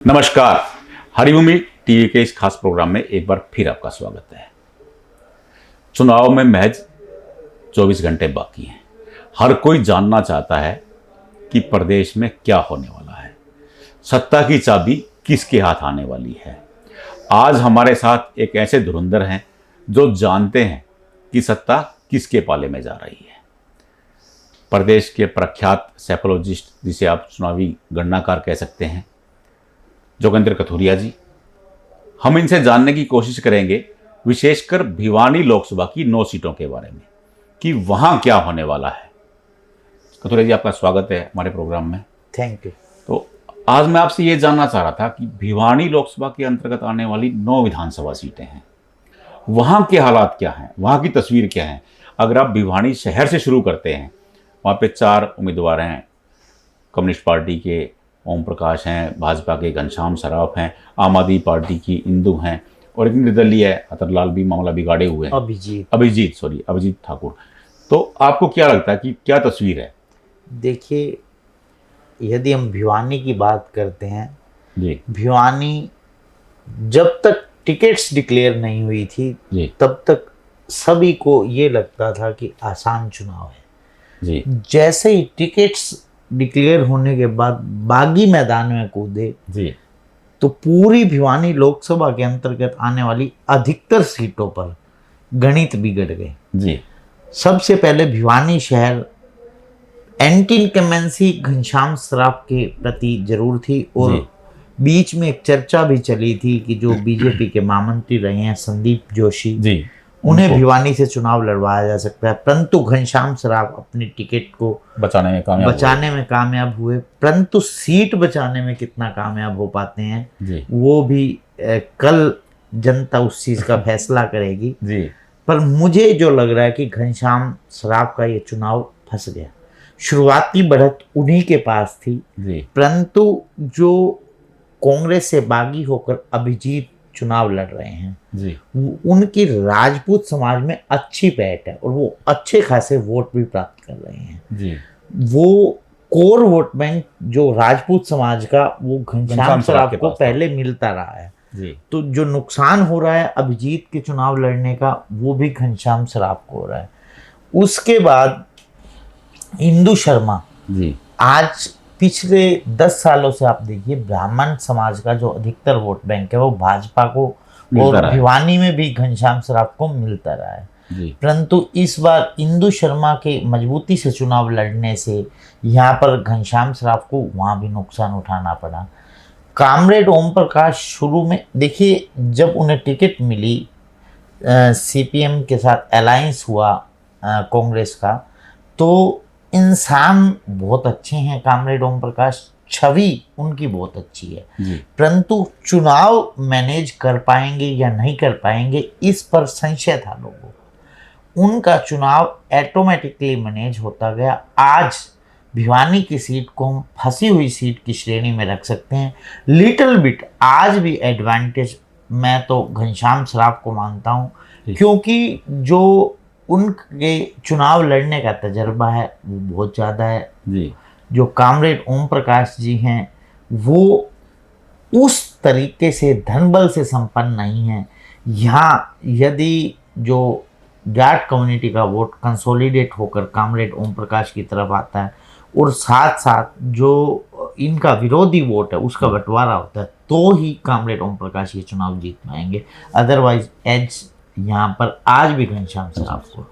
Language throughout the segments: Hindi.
नमस्कार। हरिभूमि टीवी के इस खास प्रोग्राम में एक बार फिर आपका स्वागत है। चुनाव में महज 24 घंटे बाकी हैं। हर कोई जानना चाहता है कि प्रदेश में क्या होने वाला है, सत्ता की चाबी किसके हाथ आने वाली है। आज हमारे साथ एक ऐसे धुरंधर हैं जो जानते हैं कि सत्ता किसके पाले में जा रही है। प्रदेश के प्रख्यात साइकोलॉजिस्ट, जिसे आप चुनावी गणनाकार कह सकते हैं, जोगेंद्र कथुरिया जी। हम इनसे जानने की कोशिश करेंगे विशेषकर भिवानी लोकसभा की 9 सीटों के बारे में कि वहां क्या होने वाला है। कथुरिया जी, आपका स्वागत है हमारे प्रोग्राम में। Thank you. तो आज मैं आपसे ये जानना चाह रहा था कि भिवानी लोकसभा के अंतर्गत आने वाली 9 विधानसभा सीटें हैं, वहां के हालात क्या हैं, वहां की तस्वीर क्या है। अगर आप भिवानी शहर से शुरू करते हैं, वहाँ पे 4 उम्मीदवार हैं। कम्युनिस्ट पार्टी के ओम प्रकाश हैं, भाजपा के घनश्याम सराफ हैं, आम आदमी पार्टी की इंदु हैं और एक निर्दलीय है, अतरलाल भी मामला बिगाड़े हुए हैं, अभिजीत ठाकुर। तो आपको क्या लगता है कि क्या तस्वीर है? देखिए, यदि हम भिवानी की बात करते हैं जी, भिवानी जब तक टिकट्स डिक्लेयर नहीं हुई थी जी, तब तक सभी को ये लगता था कि आसान चुनाव है। जी, जैसे ही टिकट्स डिक्लेयर होने के बाद बागी मैदान में कूदे जी, तो पूरी भिवानी लोकसभा के अंतर्गत आने वाली अधिकतर सीटों पर गणित बिगड़ गए। जी, सबसे पहले भिवानी शहर एंटी इनकम्बेंसी घनश्याम सराफ के प्रति जरूर थी और जी, बीच में एक चर्चा भी चली थी कि जो बीजेपी के महामंत्री रहे हैं संदीप जोशी जी, उन्हें भिवानी से चुनाव लड़वाया जा सकता है, परंतु घनश्याम सराफ अपनी टिकट को बचाने में कामयाब हुए। परंतु सीट बचाने में कितना कामयाब हो पाते हैं जी, वो भी कल जनता उस चीज का फैसला करेगी। जी, पर मुझे जो लग रहा है कि घनश्याम सराफ का ये चुनाव फंस गया। शुरुआती बढ़त उन्हीं के पास थी, जी, परंतु जो कांग्रेस से बागी होकर अभिजीत चुनाव लड़ रहे हैं, जी, उनकी राजपूत समाज में अच्छी पैठ है और वो अच्छे खासे वोट भी प्राप्त कर रहे हैं। जी, वो कोर वोट बैंक जो राजपूत समाज का वो घनश्याम सराफ को पहले मिलता रहा है। जी, तो जो नुकसान हो रहा है अभिजीत के चुनाव लड़ने का वो भी घनश्याम सराफ को हो रहा है। उसके बाद इंदु शर्मा जी, आज पिछले 10 सालों से आप देखिए ब्राह्मण समाज का जो अधिकतर वोट बैंक है वो भाजपा को और भिवानी में भी घनश्याम सराफ को मिलता रहा है। परंतु इस बार इंदु शर्मा के मजबूती से चुनाव लड़ने से यहाँ पर घनश्याम सराफ को वहाँ भी नुकसान उठाना पड़ा। कामरेड ओम प्रकाश शुरू में देखिए जब उन्हें टिकट मिली, सीपीएम के साथ अलायंस हुआ कांग्रेस का, तो इंसान बहुत अच्छे हैं कामरेड ओम प्रकाश, छवि उनकी बहुत अच्छी है, परंतु चुनाव मैनेज कर पाएंगे या नहीं कर पाएंगे इस पर संशय था लोगों को। उनका चुनाव ऑटोमेटिकली मैनेज होता गया। आज भिवानी की सीट को हम फंसी हुई सीट की श्रेणी में रख सकते हैं। लिटिल बिट आज भी एडवांटेज मैं तो घनश्याम सराफ को मानता हूँ, क्योंकि जो उनके चुनाव लड़ने का तजर्बा है वो बहुत ज़्यादा है। जी, जो कामरेड ओम प्रकाश जी हैं वो उस तरीके से धनबल से संपन्न नहीं है। यहाँ यदि जो जाट कम्युनिटी का वोट कंसोलिडेट होकर कामरेड ओम प्रकाश की तरफ आता है और साथ साथ जो इनका विरोधी वोट है उसका बंटवारा होता है तो ही कामरेड ओम प्रकाश ये चुनाव जीत पाएंगे। अदरवाइज एज यहाँ पर आज भी घनश्याम सराफ को।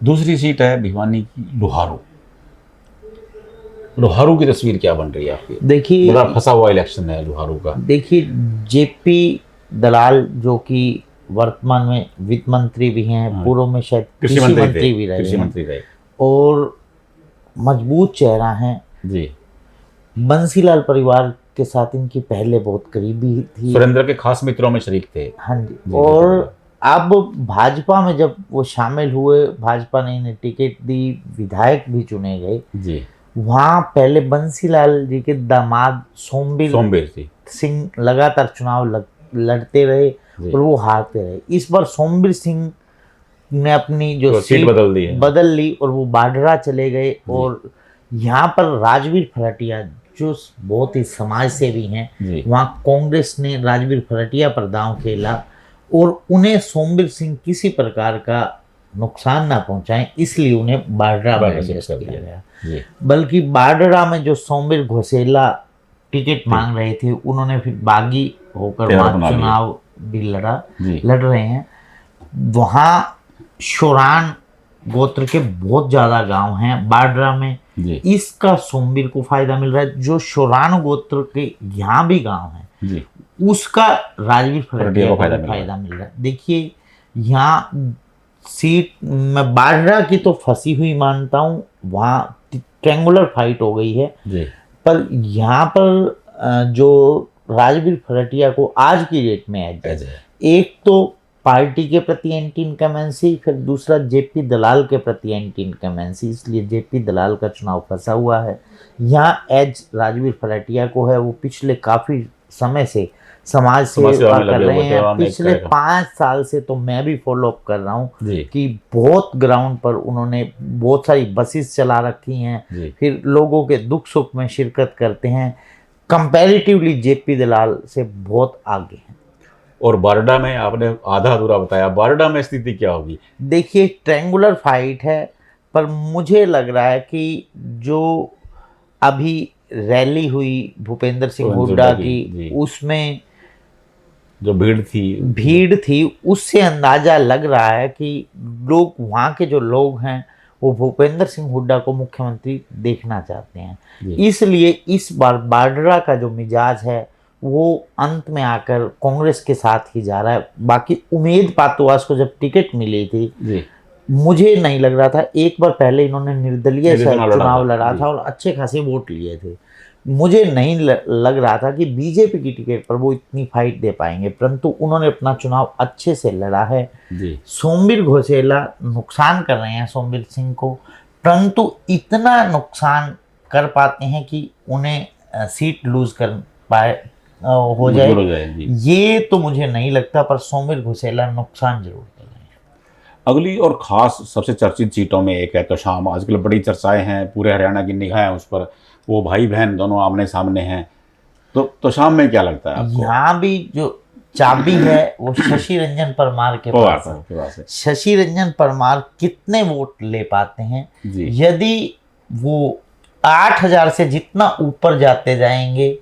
दूसरी सीट है भिवानी की लोहारू की तस्वीर क्या बन रही है आपकी? देखिए, बड़ा फंसा हुआ इलेक्शन है लोहारू का। देखिए, जेपी दलाल जो कि वर्तमान में वित्त मंत्री भी हैं, पूर्व में शायद कृषि मंत्री भी रहे और मजबूत चेहरा हैं जी। बंसीलाल परिवार के साथ इनकी पहले बहुत करीबी थी, सुरेंद्र के खास मित्रों में शरीक थे। हाँ जी, और अब भाजपा में जब वो शामिल हुए, भाजपा ने इन्हें टिकट दी, विधायक भी चुने गए जी। वहाँ पहले बंसीलाल जी के दामाद सोमबीर सिंह लगातार चुनाव लड़ते रहे और वो हारते रहे। इस बार सोमबीर सिंह ने अपनी जो सीट बदल ली और वो बाडरा चले गए और यहाँ पर राजवीर फलाटिया जो बहुत ही समाज सेवी हैं, जी। वहाँ कांग्रेस ने राजवीर फरटिया पर दांव खेला और उन्हें सोमवीर सिंह किसी प्रकार का नुकसान ना पहुंचाएं, इसलिए उन्हें बाडरा में एडजस्ट किया गया। जी। बल्कि बाडरा में जो सोमवीर घोषेला टिकट मांग रहे थे, उन्होंने फिर बागी होकर तेवर वहाँ बना लिया। चुनाव भी जी। लड़ रहे हैं। वहाँ शोरान गोत्र के बहुत ज्यादा गांव हैं बाडरा में, जी। इसका सोमवीर को फायदा मिल रहा है। जो शोरान गोत्र के यहाँ भी गांव हैं, जी। उसका राजवीर फरटिया को फायदा मिल रहा है। देखिए, यहाँ सीट मैं बाडरा की तो फंसी हुई मानता हूँ, वहाँ ट्रेंगुलर फाइट हो गई है। जी। पर यहाँ पर जो राजवीर फरटिया को आज की डेट में है, एक तो पार्टी के प्रति एंटी इनकमेंसी, फिर दूसरा जेपी दलाल के प्रति एंटी इनकमेंसी, इसलिए जेपी दलाल का चुनाव फंसा हुआ है। यहाँ एज राजवीर फरटिया को है, वो पिछले काफी समय से समाज सेवा कर रहे हैं। पिछले 5 साल से तो मैं भी फॉलो अप कर रहा हूँ कि बहुत ग्राउंड पर उन्होंने बहुत सारी बसेस चला रखी हैं, फिर लोगों के दुख सुख में शिरकत करते हैं। कंपैरेटिवली जेपी दलाल से बहुत आगे हैं। और बारडा में आपने आधा अधूरा बताया, बारडा में स्थिति क्या होगी? देखिए, ट्रायंगुलर फाइट है, पर मुझे लग रहा है कि जो अभी रैली हुई भूपेंद्र सिंह हुड्डा की, उसमें जो भीड़ थी उससे अंदाजा लग रहा है कि लोग, वहाँ के जो लोग हैं, वो भूपेंद्र सिंह हुड्डा को मुख्यमंत्री देखना चाहते हैं। इसलिए इस बार बाडरा का जो मिजाज है वो अंत में आकर कांग्रेस के साथ ही जा रहा है। बाकी उमेद पातुआस को जब टिकट मिली थी, मुझे नहीं लग रहा था, एक बार पहले इन्होंने निर्दलीय चुनाव लड़ा था और अच्छे खासे वोट लिए थे, मुझे नहीं लग रहा था कि बीजेपी की टिकट पर वो इतनी फाइट दे पाएंगे, परंतु उन्होंने अपना चुनाव अच्छे से लड़ा है। सोमवीर घोषेला नुकसान कर रहे हैं सोमवीर सिंह को, परंतु इतना नुकसान कर पाते हैं कि उन्हें सीट लूज कर पाए हो जाए, ये तो मुझे नहीं लगता, पर सोमवीर घोषेला नुकसान जरूर कर रहे हैं। अगली और खास सबसे चर्चित सीटों में एक है तोशाम। आजकल बड़ी चर्चाएं हैं, पूरे हरियाणा की निगाहें उस पर, वो भाई बहन दोनों आमने सामने हैं। तो तोशाम में क्या लगता है आपको? यहाँ भी जो चाबी है वो शशि रंजन परमार के पास है। शशि रंजन परमार कितने वोट ले पाते हैं? यदि वो 8000 से जितना ऊपर जाते जाएंगे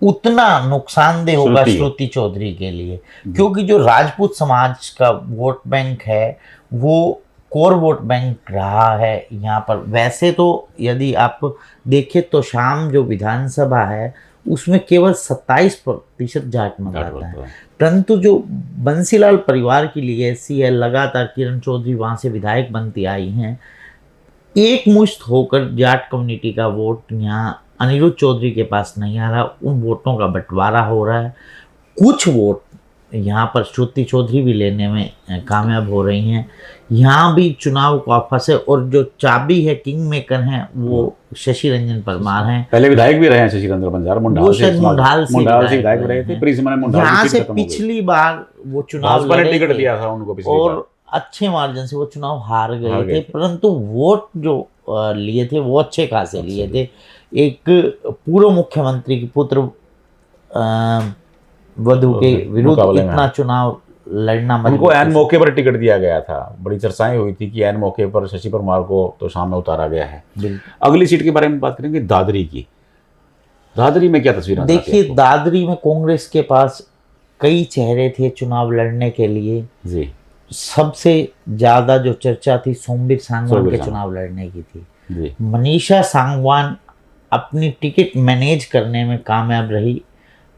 उतना नुकसानदेह होगा श्रुति चौधरी के लिए, क्योंकि जो राजपूत समाज का वोट बैंक है वो कोर वोट बैंक रहा है यहाँ पर। वैसे तो यदि आप देखें तो शाम जो विधानसभा है उसमें केवल 27% जाट मत आता है, परंतु जो बंसीलाल परिवार की लीगेसी है, लगातार किरण चौधरी वहाँ से विधायक बनती आई हैं, एक मुश्त होकर जाट कम्युनिटी का वोट यहाँ अनिरुद्ध चौधरी के पास नहीं आ रहा, उन वोटों का बंटवारा हो रहा है। कुछ वोट यहाँ पर श्रुति चौधरी भी लेने में कामयाब हो रही हैं। यहाँ भी चुनाव का फंसे, और जो चाबी है, किंग मेकर हैं, वो शशि रंजन परमार हैं। पहले विधायक भी रहे हैं शशि रंजन बंजार, मुंडाल से विधायक रहे थे। यहाँ से पिछली बार वो चुनाव टिकट दिया था उनको और अच्छे मार्जिन से वो चुनाव हार गए थे, परंतु वोट जो लिए थे वो अच्छे खासे लिए थे। एक पूर्व मुख्यमंत्री की पुत्र वधु के विरुद्ध इतना चुनाव लड़ना, उनको ऐन मौके पर टिकट दिया गया था। बड़ी चर्चाएं हुई थी कि ऐन मौके पर शशि परमार को तो सामने उतारा गया है। अगली सीट के बारे में बात करेंगे, दादरी की। दादरी में क्या तस्वीर? देखिए, दादरी में कांग्रेस के पास कई चेहरे थे चुनाव लड़ने के लिए। सबसे ज्यादा जो चर्चा थी सोमवीर सांगवान के चुनाव लड़ने की थी। मनीषा सांगवान अपनी टिकट मैनेज करने में कामयाब रही।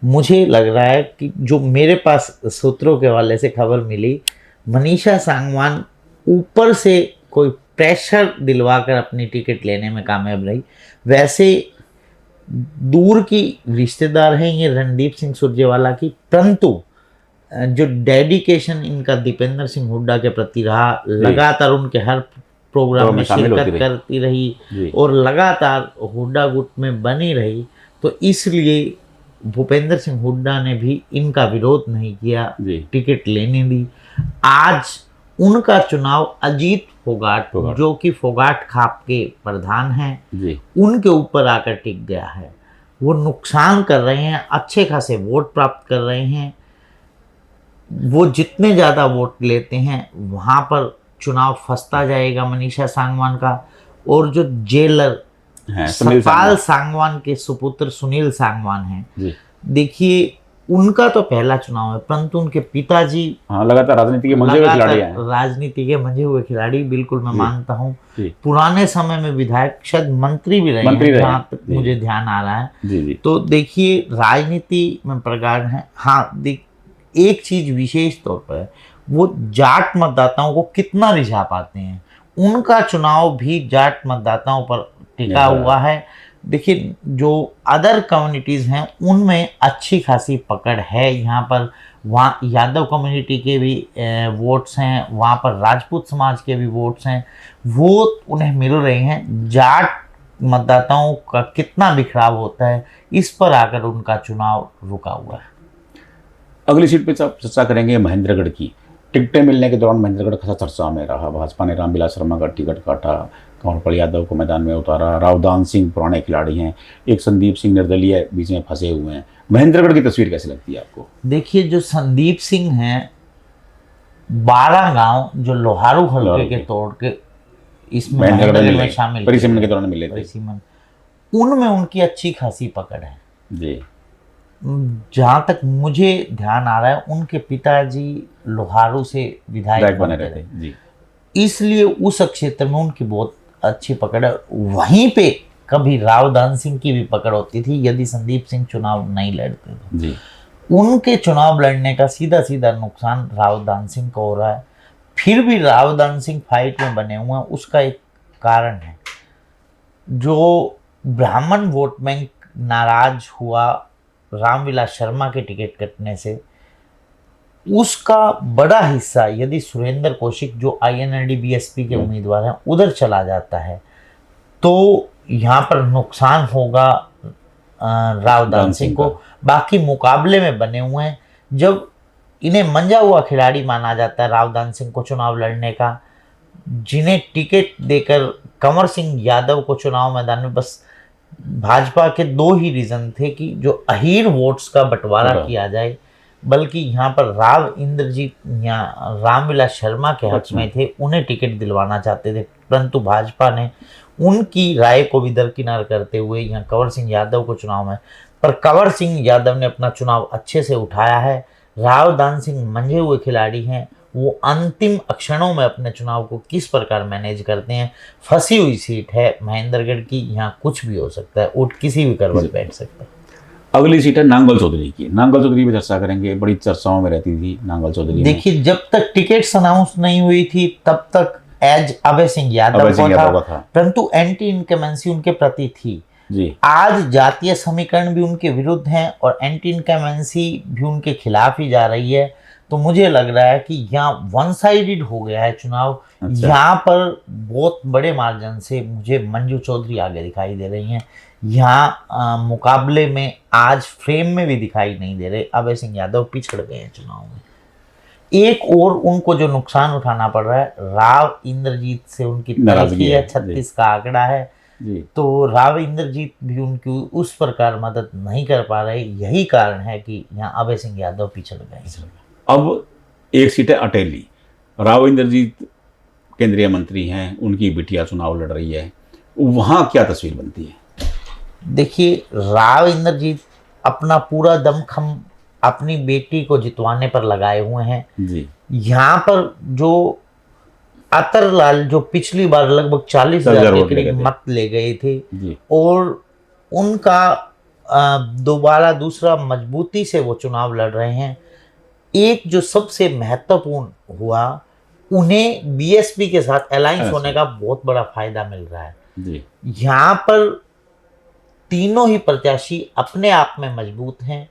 मुझे लग रहा है कि जो मेरे पास सूत्रों के हवाले से खबर मिली, मनीषा सांगवान ऊपर से कोई प्रेशर दिलवाकर अपनी टिकट लेने में कामयाब रही। वैसे दूर की रिश्तेदार हैं ये रणदीप सिंह सुरजेवाला की, परंतु जो डेडिकेशन इनका दीपेंद्र सिंह हुड्डा के प्रति रहा, लगातार उनके हर प्रोग्राम में शिरकत करती रही और लगातार हुड्डा गुट में बनी रही, तो इसलिए भूपेंद्र सिंह हुड्डा ने भी इनका विरोध नहीं किया, टिकट लेने दी। आज उनका चुनाव अजीत फोगाट, जो कि फोगाट खाप के प्रधान हैं, उनके ऊपर आकर टिक गया है। वो नुकसान कर रहे हैं, अच्छे खासे वोट प्राप्त कर रहे हैं। वो जितने ज़्यादा वोट लेते हैं वहाँ पर चुनाव फंसता जाएगा मनीषा सांगवान का। और जो जेलर हैं सुनील सतपाल सांगवान के सुपुत्र सुनील सांगवान हैं, जी, देखिए उनका तो पहला चुनाव है, परंतु उनके पिताजी हाँ लगातार राजनीति के मंझे हुए खिलाड़ी हैं। राजनीति के मंझे हुए खिलाड़ी, बिल्कुल मैं मानता हूँ। जी, पुराने समय में विधायक, शायद मंत्री भी रहे हैं जहाँ तक मुझे ध्यान आ रहा है। जी जी, तो देखिए राजनीति में प्रगाढ़ है। हाँ, एक चीज विशेष तौर पर है, वो जाट मतदाताओं को कितना रिझा पाते हैं। उनका चुनाव भी जाट मतदाताओं पर टिका हुआ है। देखिए जो अदर कम्युनिटीज़ हैं उनमें अच्छी खासी पकड़ है यहाँ पर। वहाँ यादव कम्युनिटी के भी वोट्स हैं, वहाँ पर राजपूत समाज के भी वोट्स हैं, वो उन्हें मिल रहे हैं। जाट मतदाताओं का कितना बिखराव होता है, इस पर आकर उनका चुनाव रुका हुआ है। अगली सीट पे चर्चा करेंगे महेंद्रगढ़ की। टिकटें मिलने के दौरान महेंद्रगढ़ खासा चर्चा में रहा। भाजपा ने रामविलास शर्मा का टिकट काटा, कंवरपाल यादव को मैदान में उतारा। रावदान सिंह पुराने खिलाड़ी हैं, एक संदीप सिंह निर्दलीय बीच में फंसे हुए हैं। महेंद्रगढ़ की तस्वीर कैसी लगती है आपको? देखिए जो संदीप सिंह हैं, 12 गांव जो लोहारू हल्के के तोड़ के इसमें महेंद्रगढ़ में शामिल परिसीमन के दौरान मिले थे, उनमें उनकी अच्छी खासी पकड़ है जी। जहाँ तक मुझे ध्यान आ रहा है उनके पिताजी लोहारू से विधायक बने रहे जी, इसलिए उस क्षेत्र में उनकी बहुत अच्छी पकड़ है। वहीं पे कभी रावदान सिंह की भी पकड़ होती थी यदि संदीप सिंह चुनाव नहीं लड़ते तो। जी, उनके चुनाव लड़ने का सीधा सीधा नुकसान रावदान सिंह को हो रहा है। फिर भी रावदान सिंह फाइट में बने हुए हैं, उसका एक कारण है। जो ब्राह्मण वोट बैंक नाराज हुआ रामविलास शर्मा के टिकट कटने से, उसका बड़ा हिस्सा यदि सुरेंद्र कौशिक जो INLD BSP के उम्मीदवार हैं उधर चला जाता है तो यहाँ पर नुकसान होगा रावदान सिंह को। बाकी मुकाबले में बने हुए हैं, जब इन्हें मंजा हुआ खिलाड़ी माना जाता है रावदान सिंह को चुनाव लड़ने का, जिन्हें टिकट देकर कंवर सिंह यादव को चुनाव मैदान में बस भाजपा के 2 ही रीजन थे कि जो अहीर वोट्स का बंटवारा किया जाए, बल्कि यहाँ पर राव इंद्रजीत या रामविलास शर्मा के हक में थे, उन्हें टिकट दिलवाना चाहते थे, परंतु भाजपा ने उनकी राय को भी दरकिनार करते हुए यहाँ कंवर सिंह यादव को चुनाव में, पर कंवर सिंह यादव ने अपना चुनाव अच्छे से उठाया है। रावदान सिंह मंझे हुए खिलाड़ी हैं, वो अंतिम क्षणों में अपने चुनाव को किस प्रकार मैनेज करते हैं। फंसी हुई सीट है महेंद्रगढ़ की, यहाँ कुछ भी हो सकता है, उठ किसी भी करवट बैठ सकता है। अगली सीट है नांगल चौधरी की। नांगल चौधरी पे चर्चा करेंगे, बड़ी चर्चाओं में रहती थी नांगल चौधरी। देखिए जब तक टिकट्स अनाउंस नहीं हुई थी तब तक एज अभय सिंह यादव था, परंतु एंटी इनकमेंसी उनके प्रति थी जी। आज जातीय समीकरण भी उनके विरुद्ध हैं और एंटी इनकमेंसी भी उनके खिलाफ ही जा रही है। तो मुझे लग रहा है कि यहाँ वन साइडेड हो गया है चुनाव। अच्छा। यहाँ पर बहुत बड़े मार्जिन से मुझे मंजू चौधरी आगे दिखाई दे रही हैं। यहाँ मुकाबले में आज फ्रेम में भी दिखाई नहीं दे रहे, अभय सिंह यादव पिछड़ गए हैं चुनाव में। एक और उनको जो नुकसान उठाना पड़ रहा है, राव इंद्रजीत से उनकी नाराजगी है, 36 का आंकड़ा है जी। तो राव इंद्रजीत भी उनकी उस प्रकार मदद नहीं कर पा रहे, यही कारण है कि यहाँ अभय सिंह यादव पिछड़ गए। अब एक सीट है अटेली। राव इंद्रजीत केंद्रीय मंत्री हैं, उनकी बिटिया चुनाव लड़ रही है, वहाँ क्या तस्वीर बनती है? देखिए राव इंद्रजीत अपना पूरा दमखम अपनी बेटी को जितवाने पर लगाए हुए हैं जी। यहाँ पर जो अतरलाल जो पिछली बार लगभग 40,000 के करीब मत ले गए थे जी। और उनका दोबारा दूसरा मजबूती से वो चुनाव लड़ रहे हैं। एक जो सबसे महत्वपूर्ण हुआ, उन्हें BSP के साथ अलायंस होने का बहुत बड़ा फायदा मिल रहा है जी। यहाँ पर तीनों ही प्रत्याशी अपने आप में मजबूत हैं,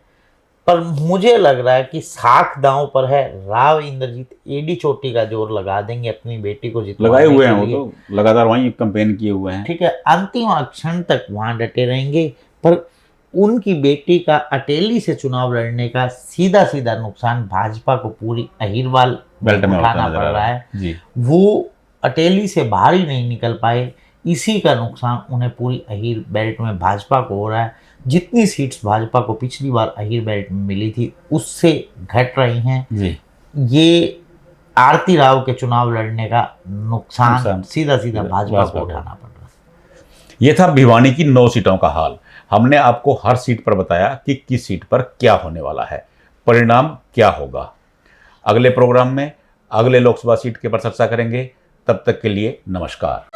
पर मुझे लग रहा है कि साख दांव पर है। राव इंद्रजीत एडी चोटी का जोर लगा देंगे अपनी बेटी को जितवाने लगाए हुए हैं, वो तो लगातार वहीं कैंपेन किए हुए हैं। ठीक है, अंतिम क्षण तक वहां डटे रहेंगे, पर उनकी बेटी का अटेली से चुनाव लड़ने का सीधा सीधा नुकसान भाजपा को पूरी अहिरवाल बेल्ट में उठाना पड़ रहा है जी। वो अटेली से बाहर ही नहीं निकल पाए, इसी का नुकसान उन्हें पूरी अहीर बेल्ट में भाजपा को हो रहा है। जितनी सीट्स भाजपा को पिछली बार अहीर बेल्ट में मिली थी उससे घट रही हैं। जी। ये आरती राव के चुनाव लड़ने का नुकसान सीधा सीधा भाजपा को उठाना पड़ रहा है। ये था भिवानी की 9 सीटों का हाल। हमने आपको हर सीट पर बताया कि किस सीट पर क्या होने वाला है, परिणाम क्या होगा। अगले प्रोग्राम में अगले लोकसभा सीट के पर चर्चा करेंगे। तब तक के लिए नमस्कार।